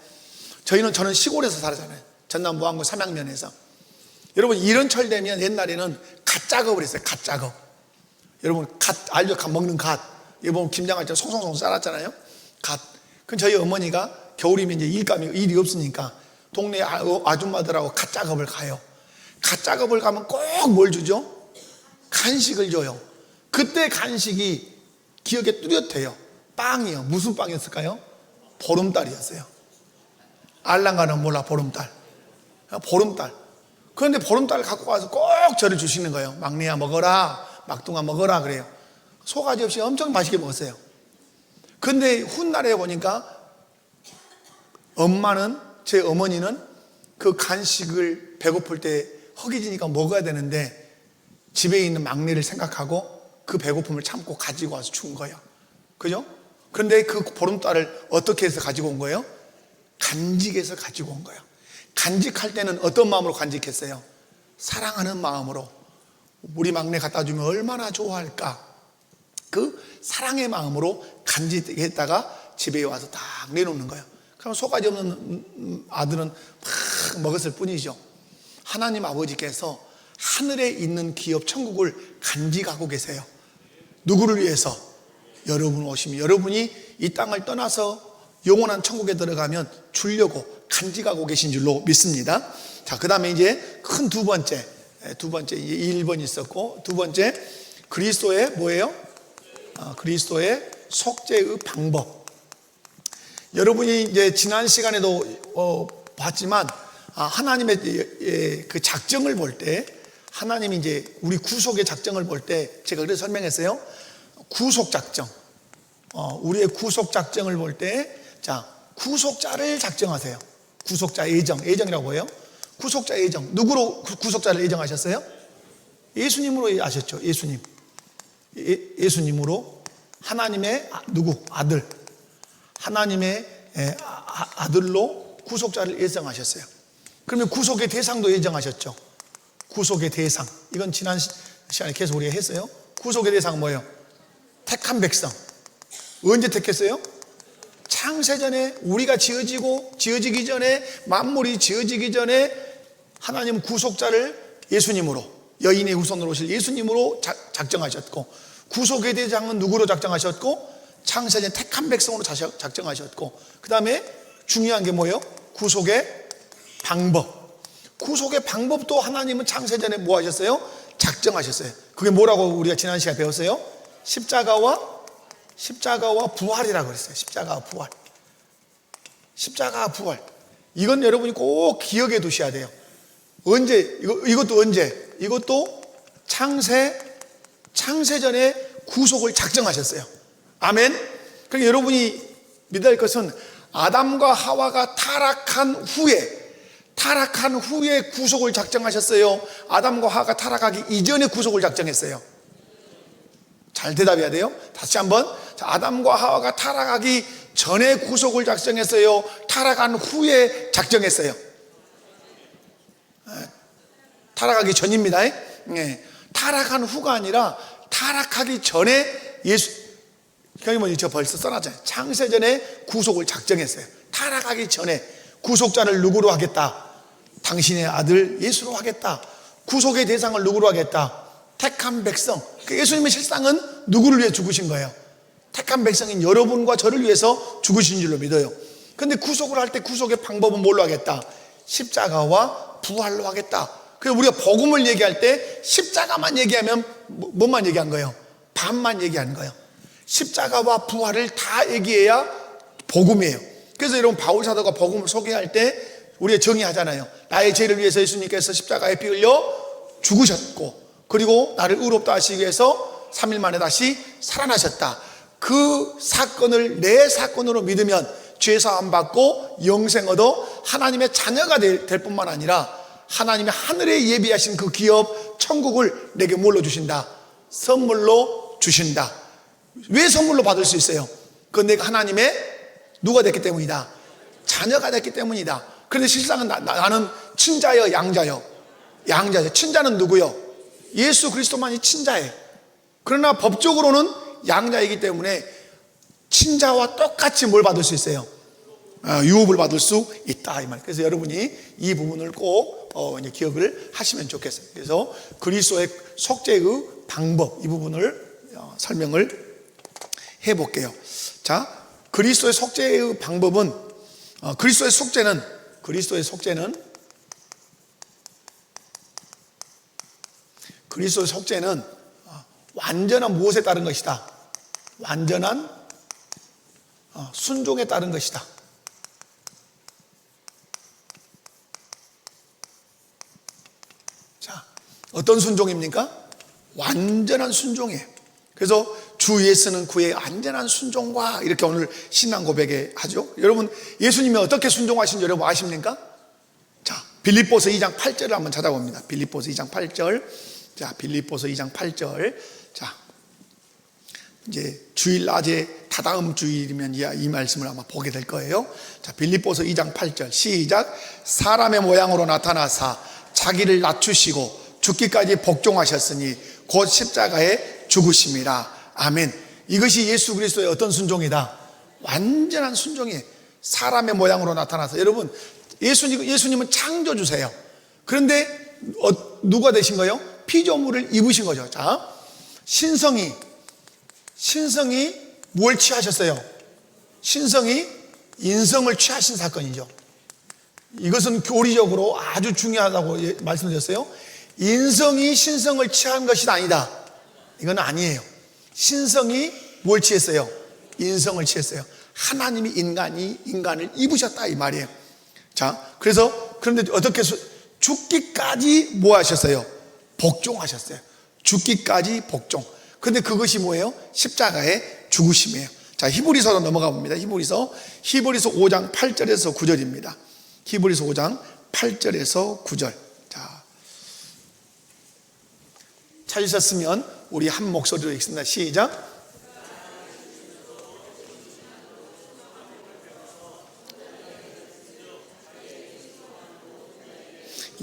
저는 시골에서 살았잖아요. 전남 무안군 삼양면에서. 여러분, 이런철 되면 옛날에는 갓 작업을 했어요. 갓 작업. 여러분, 갓 알죠? 갓 먹는 갓. 이거 보면 김장할 송송송 쌀았잖아요. 갓. 그럼 저희 어머니가 겨울이면 이제 일이 없으니까 동네 아줌마들하고 갓 작업을 가요. 갓 작업을 가면 꼭 뭘 주죠? 간식을 줘요. 그때 간식이 기억에 뚜렷해요. 빵이요. 무슨 빵이었을까요? 보름달이었어요. 알랑가는 몰라. 보름달. 보름달. 그런데 보름달을 갖고 와서 꼭 저를 주시는 거예요. 막내야 먹어라, 막둥아 먹어라 그래요. 소가지 없이 엄청 맛있게 먹었어요. 그런데 훗날에 보니까 엄마는, 제 어머니는 그 간식을 배고플 때 허기지니까 먹어야 되는데 집에 있는 막내를 생각하고 그 배고픔을 참고 가지고 와서 준 거예요. 그죠? 그런데 그 보름달을 어떻게 해서 가지고 온 거예요? 간직해서 가지고 온 거예요. 간직할 때는 어떤 마음으로 간직했어요? 사랑하는 마음으로. 우리 막내 갖다 주면 얼마나 좋아할까? 그 사랑의 마음으로 간직했다가 집에 와서 딱 내놓는 거예요. 그럼 속가지 없는 아들은 막 먹었을 뿐이죠. 하나님 아버지께서 하늘에 있는 기업 천국을 간직하고 계세요. 누구를 위해서? 여러분 오시면, 여러분이 이 땅을 떠나서 영원한 천국에 들어가면 주려고 간직하고 계신 줄로 믿습니다. 자, 그 다음에 이제 큰 두 번째 이제 1번 있었고, 두 번째, 그리스도의 뭐예요? 그리스도의 속죄의 방법. 여러분이 이제 지난 시간에도 봤지만, 하나님의 그 작정을 볼 때, 하나님이 이제 우리 구속의 작정을 볼 때, 제가 그래서 설명했어요. 구속 작정. 우리의 구속 작정을 볼 때, 자, 구속자를 작정하세요. 구속자 예정이라고 해요. 구속자 예정. 누구로 구속자를 예정하셨어요? 예수님으로 하셨죠. 예수님으로 하나님의 아들, 하나님의 아들로 구속자를 예정하셨어요. 그러면 구속의 대상도 예정하셨죠. 구속의 대상. 이건 지난 시간에 계속 우리가 했어요. 구속의 대상은 뭐예요? 택한 백성. 언제 택했어요? 창세전에 우리가 지어지기 전에, 만물이 지어지기 전에 하나님 구속자를 예수님으로, 여인의 후손으로 오실 예수님으로 작정하셨고, 구속의 대상은 누구로 작정하셨고, 창세전 택한 백성으로 작정하셨고, 그 다음에 중요한 게 뭐예요? 구속의 방법. 구속의 방법도 하나님은 창세전에 뭐 하셨어요? 작정하셨어요. 그게 뭐라고 우리가 지난 시간에 배웠어요? 십자가와 부활이라고 그랬어요. 십자가와 부활. 이건 여러분이 꼭 기억해 두셔야 돼요. 언제? 이것도 언제? 이것도 창세전에 구속을 작정하셨어요. 아멘. 그러니까 여러분이 믿어야 할 것은 아담과 하와가 타락한 후에 구속을 작정하셨어요? 아담과 하와가 타락하기 이전에 구속을 작정했어요? 잘 대답해야 돼요. 다시 한번. 자, 아담과 하와가 타락하기 전에 구속을 작정했어요? 타락한 후에 작정했어요? 타락하기 전입니다. 타락한 후가 아니라 타락하기 전에 예수, 형님은 저 벌써 써놨잖아요. 창세전에 구속을 작정했어요. 타락하기 전에 구속자를 누구로 하겠다? 당신의 아들 예수로 하겠다. 구속의 대상을 누구로 하겠다? 택한 백성. 예수님의 실상은 누구를 위해 죽으신 거예요? 택한 백성인 여러분과 저를 위해서 죽으신 줄로 믿어요. 근데 구속을 할 때 구속의 방법은 뭘로 하겠다? 십자가와 부활로 하겠다. 그래서 우리가 복음을 얘기할 때 십자가만 얘기하면 뭐만 얘기한 거예요? 반만 얘기하는 거예요. 십자가와 부활을 다 얘기해야 복음이에요. 그래서 여러분 바울 사도가 복음을 소개할 때 우리가 정의하잖아요. 나의 죄를 위해서 예수님께서 십자가에 피 흘려 죽으셨고, 그리고 나를 의롭다 하시기 위해서 3일 만에 다시 살아나셨다. 그 사건을 내 사건으로 믿으면 죄 사함 받고 영생 얻어 하나님의 자녀가 될 뿐만 아니라 하나님의 하늘에 예비하신 그 기업 천국을 내게 뭘로 주신다? 선물로 주신다. 왜 선물로 받을 수 있어요? 그건 내가 하나님의 누가 됐기 때문이다? 자녀가 됐기 때문이다. 그런데 실상은 나는 친자요, 양자요? 양자요. 친자는 누구요? 예수 그리스도만이 친자예요. 그러나 법적으로는 양자이기 때문에 친자와 똑같이 뭘 받을 수 있어요? 유업을 받을 수 있다, 이 말. 그래서 여러분이 이 부분을 꼭 이제 기억을 하시면 좋겠어요. 그래서 그리스도의 속죄의 방법, 이 부분을 설명을 해볼게요. 자, 그리스도의 속죄의 방법은 그리스도의 속죄는 완전한 무엇에 따른 것이다? 완전한 순종에 따른 것이다. 자, 어떤 순종입니까? 완전한 순종이에요. 그래서 주 예수는 그의 완전한 순종과 이렇게 오늘 신앙 고백에 하죠. 여러분, 예수님이 어떻게 순종하신지 여러분 아십니까? 자, 빌립보서 2장 8절을 한번 찾아봅니다. 빌립보서 2장 8절. 자, 빌립보서 2장 8절. 자, 이제 주일 낮에 다다음 주일이면 이 말씀을 아마 보게 될 거예요. 자, 빌립보서 2장 8절 시작. 사람의 모양으로 나타나사 자기를 낮추시고 죽기까지 복종하셨으니 곧 십자가에 죽으심이라. 아멘. 이것이 예수 그리스도의 어떤 순종이다? 완전한 순종이에요. 사람의 모양으로 나타나서. 여러분, 예수님은 창조주세요. 그런데 누가 되신 거예요? 피조물을 입으신 거죠. 자, 신성이 뭘 취하셨어요? 신성이 인성을 취하신 사건이죠. 이것은 교리적으로 아주 중요하다고 말씀드렸어요. 인성이 신성을 취한 것이 아니다. 이건 아니에요. 신성이 뭘 취했어요? 인성을 취했어요. 하나님이 인간을 입으셨다, 이 말이에요. 자, 그런데 어떻게 죽기까지 뭐 하셨어요? 복종하셨어요. 죽기까지 복종. 근데 그것이 뭐예요? 십자가의 죽으심이에요. 자, 히브리서로 넘어가 봅니다. 히브리서 5장 8절에서 9절입니다. 히브리서 5장 8절에서 9절. 자, 찾으셨으면 우리 한 목소리로 읽습니다. 시작.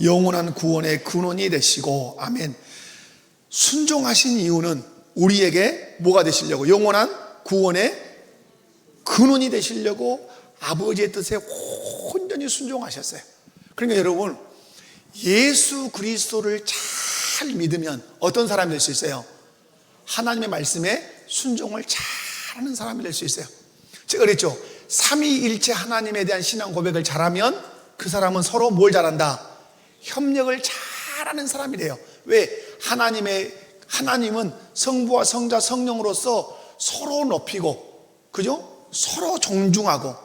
영원한 구원의 근원이 되시고, 아멘. 순종하신 이유는 우리에게 뭐가 되시려고? 영원한 구원의 근원이 되시려고 아버지의 뜻에 온전히 순종하셨어요. 그러니까 여러분, 예수 그리스도를 잘 믿으면 어떤 사람이 될 수 있어요? 하나님의 말씀에 순종을 잘하는 사람이 될 수 있어요. 제가 그랬죠. 삼위일체 하나님에 대한 신앙 고백을 잘하면 그 사람은 서로 뭘 잘한다? 협력을 잘하는 사람이 돼요. 왜? 하나님은 성부와 성자 성령으로서 서로 높이고, 그죠? 서로 존중하고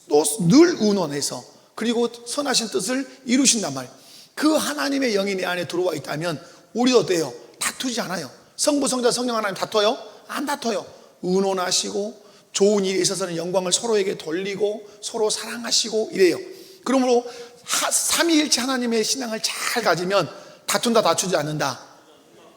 또 늘 의논해서, 그리고 선하신 뜻을 이루신단 말이에요. 그 하나님의 영이 내 안에 들어와 있다면 우리도 어때요? 다투지 않아요. 성부, 성자, 성령 하나님 다퉈요? 안 다퉈요. 의논하시고 좋은 일에 있어서는 영광을 서로에게 돌리고 서로 사랑하시고 이래요. 그러므로 삼위일체 하나님의 신앙을 잘 가지면 다툰다, 다투지 않는다.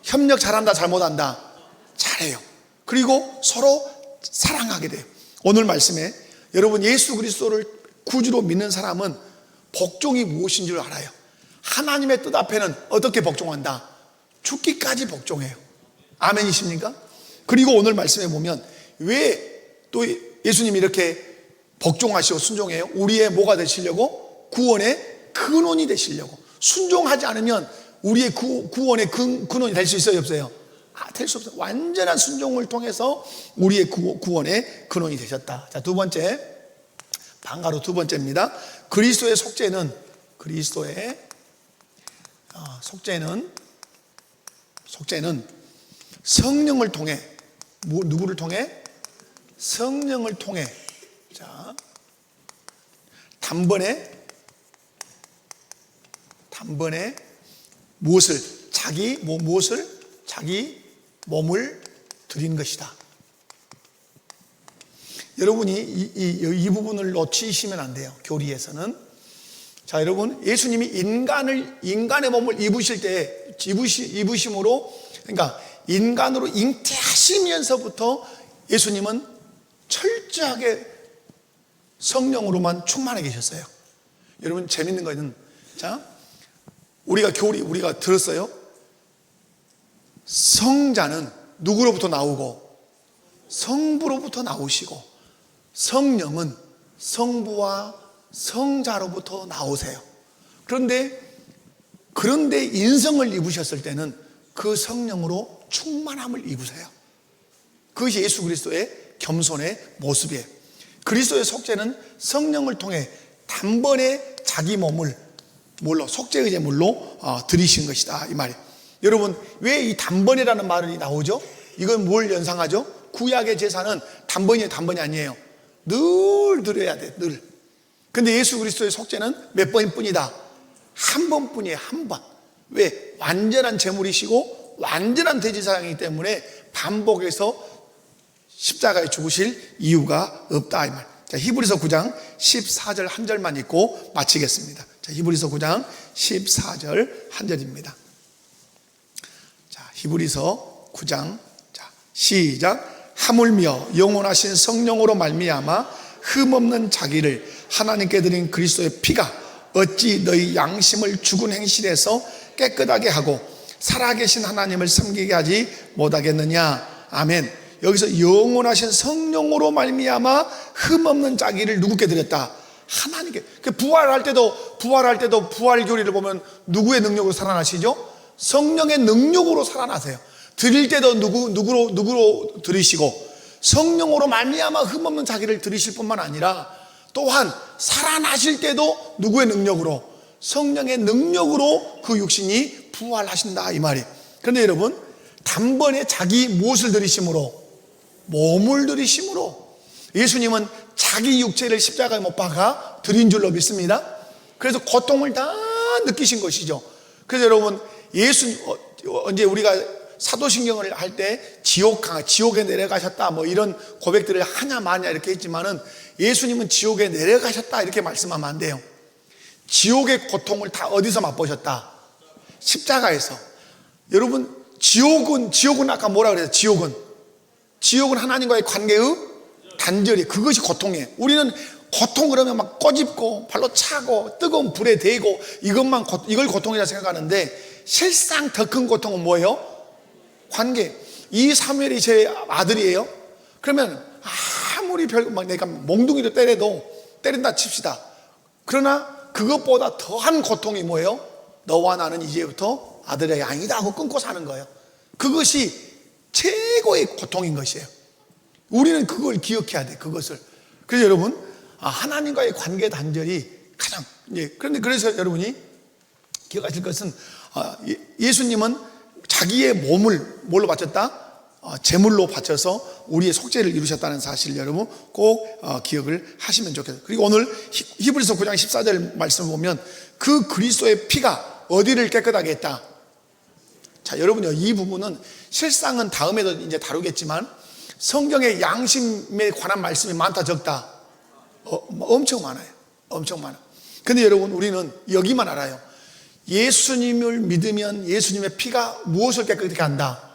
협력 잘한다, 잘못한다. 잘해요. 그리고 서로 사랑하게 돼요. 오늘 말씀에 여러분 예수 그리스도를 구주로 믿는 사람은 복종이 무엇인 줄 알아요. 하나님의 뜻 앞에는 어떻게 복종한다? 죽기까지 복종해요. 아멘이십니까? 그리고 오늘 말씀에 보면 왜 또 예수님이 이렇게 복종하시고 순종해요? 우리의 뭐가 되시려고? 구원의 근원이 되시려고. 순종하지 않으면 우리의 구원의 근원이 될 수 있어요, 없어요? 될 수 없어요. 완전한 순종을 통해서 우리의 구원의 근원이 되셨다. 자, 두 번째, 방가로 두 번째입니다. 그리스도의 속죄는 성령을 통해, 누구를 통해? 성령을 통해. 자, 단번에 무엇을? 자기 몸을 드린 것이다. 여러분이 이 부분을 놓치시면 안 돼요. 교리에서는. 자, 여러분, 예수님이 인간의 몸을 입으심으로, 그러니까 인간으로 잉태하시면서부터 예수님은 철저하게 성령으로만 충만해 계셨어요. 여러분, 재밌는 거는, 자, 우리가 들었어요. 성자는 누구로부터 나오고 성부로부터 나오시고 성령은 성부와 성자로부터 나오세요. 그런데 인성을 입으셨을 때는 그 성령으로 충만함을 입으세요. 그것이 예수 그리스도의 겸손의 모습이에요. 그리스도의 속죄는 성령을 통해 단번에 자기 몸을 속죄의 제물로 드리신 것이다, 이 말이에요. 여러분, 왜 이 단번이라는 말이 나오죠? 이건 뭘 연상하죠? 구약의 제사는 단번이 아니에요. 늘 드려야 돼, 늘. 근데 예수 그리스도의 속죄는 몇 번뿐이다? 한 번뿐이에요, 한 번. 왜? 완전한 제물이시고 완전한 대제사장이기 때문에 반복해서 십자가에 죽으실 이유가 없다, 이 말. 자, 히브리서 9장 14절 한 절만 읽고 마치겠습니다. 자, 히브리서 9장 14절 한 절입니다. 자, 히브리서 9장, 자, 시작. 하물며 영원하신 성령으로 말미암아 흠없는 자기를 하나님께 드린 그리스도의 피가 어찌 너희 양심을 죽은 행실에서 깨끗하게 하고 살아계신 하나님을 섬기게 하지 못하겠느냐. 아멘. 여기서 영원하신 성령으로 말미암아 흠없는 자기를 누구께 드렸다? 하나님께. 부활할 때도 부활 교리를 보면 누구의 능력으로 살아나시죠? 성령의 능력으로 살아나세요. 드릴 때도 누구로 드리시고 성령으로 말미암아 흠없는 자기를 드리실 뿐만 아니라 또한 살아나실 때도 누구의 능력으로? 성령의 능력으로 그 육신이 부활하신다, 이 말이에요. 그런데 여러분, 단번에 자기 무엇을 드리심으로? 몸을 드리심으로. 예수님은 자기 육체를 십자가에 못 박아 드린 줄로 믿습니다. 그래서 고통을 다 느끼신 것이죠. 그래서 여러분, 언제 우리가 사도신경을 할 때 지옥에 내려가셨다 뭐 이런 고백들을 하냐 마냐 이렇게 했지만은 예수님은 지옥에 내려가셨다 이렇게 말씀하면 안 돼요. 지옥의 고통을 다 어디서 맛보셨다? 십자가에서. 여러분, 지옥은 아까 뭐라 그랬어요? 지옥은 하나님과의 관계의 단절이, 그것이 고통이에요. 우리는 고통 그러면 막 꼬집고 발로 차고 뜨거운 불에 대고 이걸 고통이라 생각하는데 실상 더 큰 고통은 뭐예요? 관계. 이 사무엘이 제 아들이에요. 그러면 아무리 막 내가 몽둥이로 때린다 칩시다. 그러나 그것보다 더한 고통이 뭐예요? 너와 나는 이제부터 아들의 양이다 하고 끊고 사는 거예요. 그것이 최고의 고통인 것이에요. 우리는 그걸 기억해야 돼, 그것을. 그래서 여러분, 하나님과의 관계 단절이 가장, 그런데 그래서 여러분이 기억하실 것은, 예수님은 자기의 몸을 뭘로 바쳤다? 제물로 바쳐서 우리의 속죄를 이루셨다는 사실을 여러분 꼭 기억을 하시면 좋겠어요. 그리고 오늘 히브리서 9장 14절 말씀을 보면 그 그리스도의 피가 어디를 깨끗하게 했다? 자, 여러분요, 이 부분은 실상은 다음에도 이제 다루겠지만 성경의 양심에 관한 말씀이 많다 적다? 엄청 많아요. 엄청 많아. 근데 여러분, 우리는 여기만 알아요. 예수님을 믿으면 예수님의 피가 무엇을 깨끗하게 한다?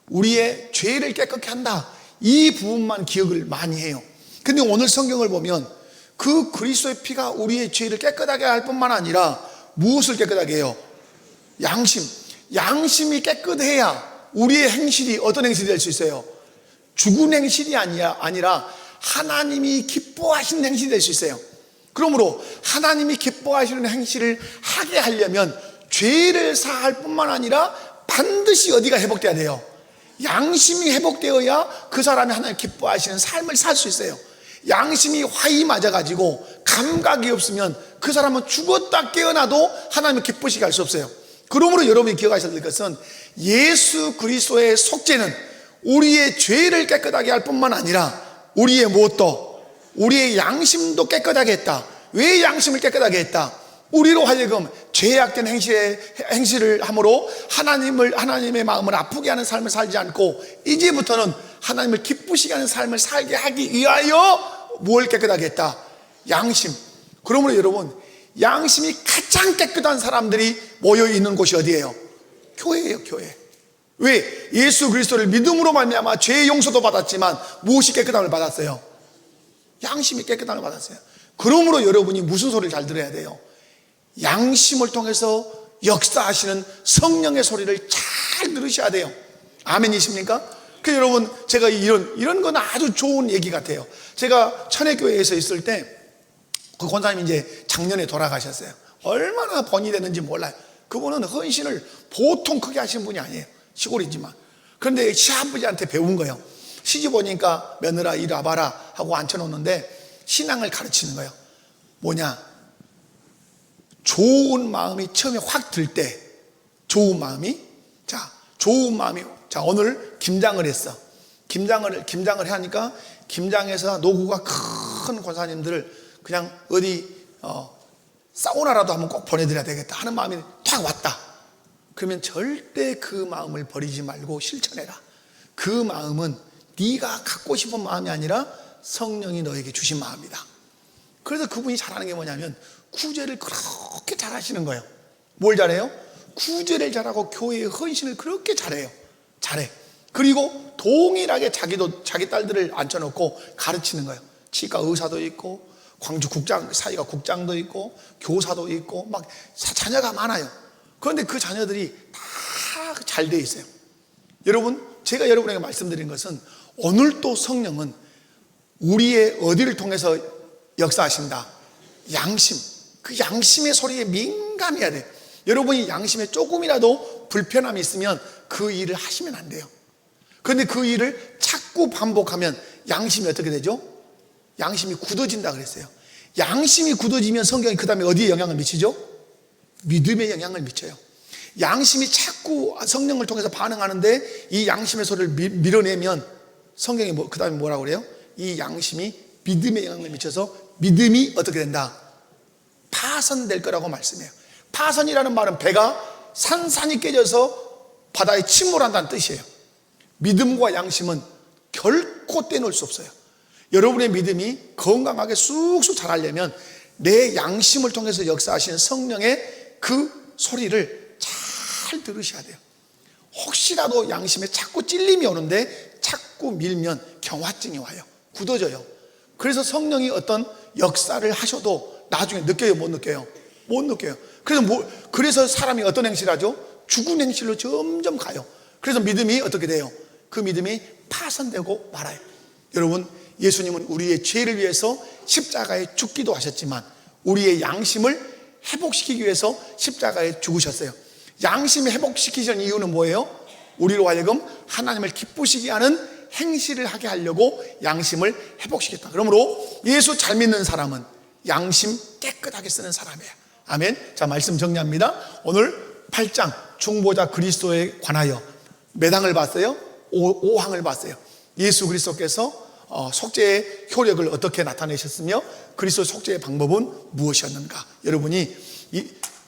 우리의 죄를 깨끗하게 한다. 이 부분만 기억을 많이 해요. 근데 오늘 성경을 보면 그 그리스도의 피가 우리의 죄를 깨끗하게 할 뿐만 아니라 무엇을 깨끗하게 해요? 양심이 깨끗해야 우리의 행실이 어떤 행실이 될 수 있어요? 죽은 행실이 아니라 하나님이 기뻐하시는 행실이 될 수 있어요. 그러므로 하나님이 기뻐하시는 행실을 하게 하려면 죄를 사할 뿐만 아니라 반드시 어디가 회복돼야 돼요? 양심이 회복되어야 그 사람이 하나님 기뻐하시는 삶을 살 수 있어요. 양심이 화이 맞아가지고 감각이 없으면 그 사람은 죽었다 깨어나도 하나님을 기쁘시게 할 수 없어요. 그러므로 여러분이 기억하셔야 될 것은 예수 그리스도의 속죄는 우리의 죄를 깨끗하게 할 뿐만 아니라 우리의 무엇도, 우리의 양심도 깨끗하게 했다. 왜 양심을 깨끗하게 했다? 우리로 하여금 죄악된 행실을 함으로 하나님의 마음을 아프게 하는 삶을 살지 않고 이제부터는 하나님을 기쁘시게 하는 삶을 살게 하기 위하여 뭘 깨끗하게 했다? 양심. 그러므로 여러분, 양심이 가장 깨끗한 사람들이 모여있는 곳이 어디예요? 교회예요, 교회. 왜? 예수 그리스도를 믿음으로 말미암아 죄의 용서도 받았지만 무엇이 깨끗함을 받았어요? 양심이 깨끗함을 받았어요. 그러므로 여러분이 무슨 소리를 잘 들어야 돼요? 양심을 통해서 역사하시는 성령의 소리를 잘 들으셔야 돼요. 아멘이십니까? 그 여러분, 제가 이런 건 아주 좋은 얘기 같아요. 제가 천혜교회에서 있을 때 그 권사님이 이제 작년에 돌아가셨어요. 얼마나 번이 됐는지 몰라요. 그분은 헌신을 보통 크게 하신 분이 아니에요. 시골이지만. 그런데 시아버지한테 배운 거예요. 시집 오니까 며느라 이리 와봐라 하고 앉혀놓는데 신앙을 가르치는 거예요. 뭐냐? 좋은 마음이 처음에 확 들 때, 좋은 마음이 오늘 김장을 했어. 김장을 하니까 김장에서 노구가 큰 권사님들을 그냥 어디 사우나라도 한번 꼭 보내드려야 되겠다 하는 마음이 탁 왔다. 그러면 절대 그 마음을 버리지 말고 실천해라. 그 마음은 네가 갖고 싶은 마음이 아니라 성령이 너에게 주신 마음이다. 그래서 그분이 잘하는 게 뭐냐면 구제를 그렇게 잘하시는 거예요. 뭘 잘해요? 구제를 잘하고 교회의 헌신을 그렇게 잘해요. 잘해. 그리고 동일하게 자기 딸들을 앉혀놓고 가르치는 거예요. 치과 의사도 있고 광주 사이가 국장도 있고 교사도 있고 막 자녀가 많아요. 그런데 그 자녀들이 다 잘 돼 있어요. 여러분, 제가 여러분에게 말씀드린 것은 오늘도 성령은 우리의 어디를 통해서 역사하신다? 양심. 그 양심의 소리에 민감해야 돼요. 여러분이 양심에 조금이라도 불편함이 있으면 그 일을 하시면 안 돼요. 그런데 그 일을 자꾸 반복하면 양심이 어떻게 되죠? 양심이 굳어진다 그랬어요. 양심이 굳어지면 성경이 그 다음에 어디에 영향을 미치죠? 믿음에 영향을 미쳐요. 양심이 자꾸 성령을 통해서 반응하는데 이 양심의 소리를 밀어내면 성경이 그 다음에 뭐라고 그래요? 이 양심이 믿음에 영향을 미쳐서 믿음이 어떻게 된다? 파손될 거라고 말씀해요. 파손이라는 말은 배가 산산이 깨져서 바다에 침몰한다는 뜻이에요. 믿음과 양심은 결코 떼놓을 수 없어요. 여러분의 믿음이 건강하게 쑥쑥 자라려면 내 양심을 통해서 역사하시는 성령의 그 소리를 잘 들으셔야 돼요. 혹시라도 양심에 자꾸 찔림이 오는데 자꾸 밀면 경화증이 와요. 굳어져요. 그래서 성령이 어떤 역사를 하셔도 나중에 느껴요? 못 느껴요? 못 느껴요. 그래서 사람이 어떤 행실을 하죠? 죽은 행실로 점점 가요. 그래서 믿음이 어떻게 돼요? 그 믿음이 파손되고 말아요. 여러분, 예수님은 우리의 죄를 위해서 십자가에 죽기도 하셨지만 우리의 양심을 회복시키기 위해서 십자가에 죽으셨어요. 양심을 회복시키시는 이유는 뭐예요? 우리로 하여금 하나님을 기쁘시게 하는 행실을 하게 하려고 양심을 회복시켰다. 그러므로 예수 잘 믿는 사람은 양심 깨끗하게 쓰는 사람이에요. 아멘. 자, 말씀 정리합니다. 오늘 8장 중보자 그리스도에 관하여 몇 항을 봤어요? 5항을 봤어요. 예수 그리스도께서 속죄의 효력을 어떻게 나타내셨으며 그리스도 속죄의 방법은 무엇이었는가? 여러분이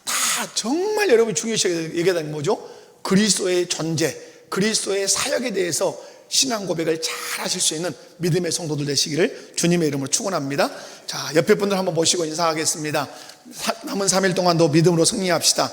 다 정말 여러분이 중요시 얘기해야 되는 뭐죠? 그리스도의 존재, 그리스도의 사역에 대해서 신앙 고백을 잘 하실 수 있는 믿음의 성도들 되시기를 주님의 이름으로 축원합니다. 자, 옆에 분들 한번 모시고 인사하겠습니다. 남은 3일 동안도 믿음으로 승리합시다.